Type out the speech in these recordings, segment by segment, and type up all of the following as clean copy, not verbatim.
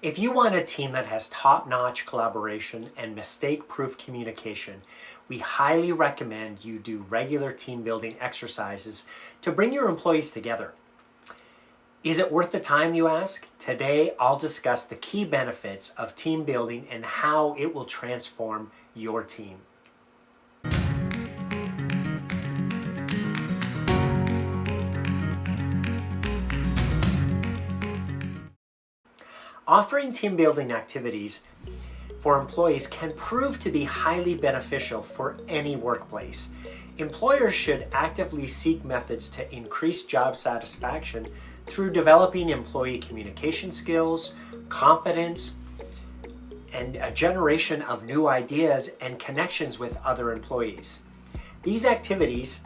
If you want a team that has top-notch collaboration and mistake-proof communication, we highly recommend you do regular team building exercises to bring your employees together. Is it worth the time, you ask? Today, I'll discuss the key benefits of team building and how it will transform your team. Offering team building activities for employees can prove to be highly beneficial for any workplace. Employers should actively seek methods to increase job satisfaction through developing employee communication skills, confidence, and a generation of new ideas and connections with other employees. These activities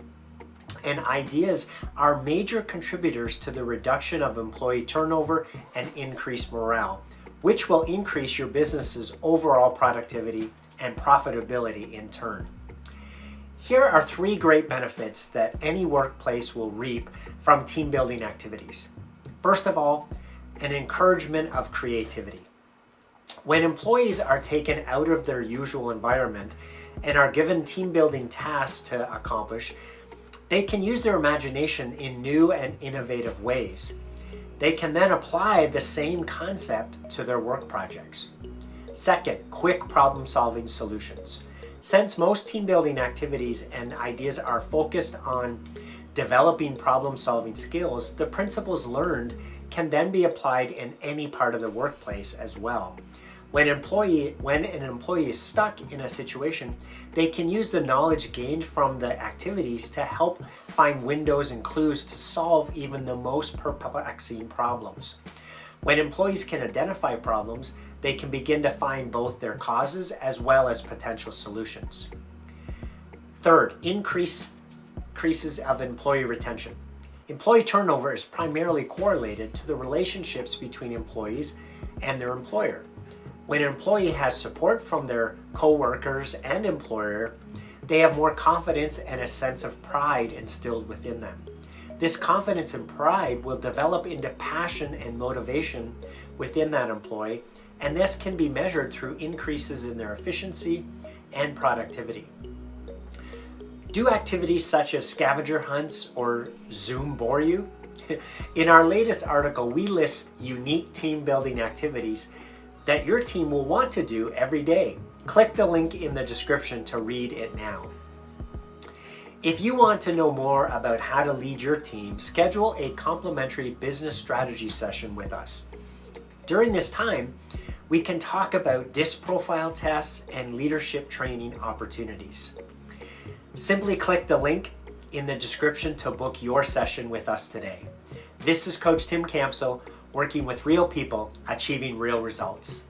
and ideas are major contributors to the reduction of employee turnover and increased morale, which will increase your business's overall productivity and profitability in turn. Here are 3 great benefits that any workplace will reap from team building activities. First of all, an encouragement of creativity. When employees are taken out of their usual environment and are given team building tasks to accomplish, they can use their imagination in new and innovative ways. They can then apply the same concept to their work projects. Second, quick problem-solving solutions. Since most team building activities and ideas are focused on developing problem-solving skills, the principles learned can then be applied in any part of the workplace as well. When an employee is stuck in a situation, they can use the knowledge gained from the activities to help find windows and clues to solve even the most perplexing problems. When employees can identify problems, they can begin to find both their causes as well as potential solutions. Third, increases of employee retention. Employee turnover is primarily correlated to the relationships between employees and their employer. When an employee has support from their co-workers and employer, they have more confidence and a sense of pride instilled within them. This confidence and pride will develop into passion and motivation within that employee, and this can be measured through increases in their efficiency and productivity. Do activities such as scavenger hunts or Zoom bore you? In our latest article, we list unique team building activities that your team will want to do every day. Click the link in the description to read it now. If you want to know more about how to lead your team, schedule a complimentary business strategy session with us. During this time, we can talk about DISC profile tests and leadership training opportunities. Simply click the link in the description to book your session with us today. This is Coach Tim Campso, working with real people, achieving real results.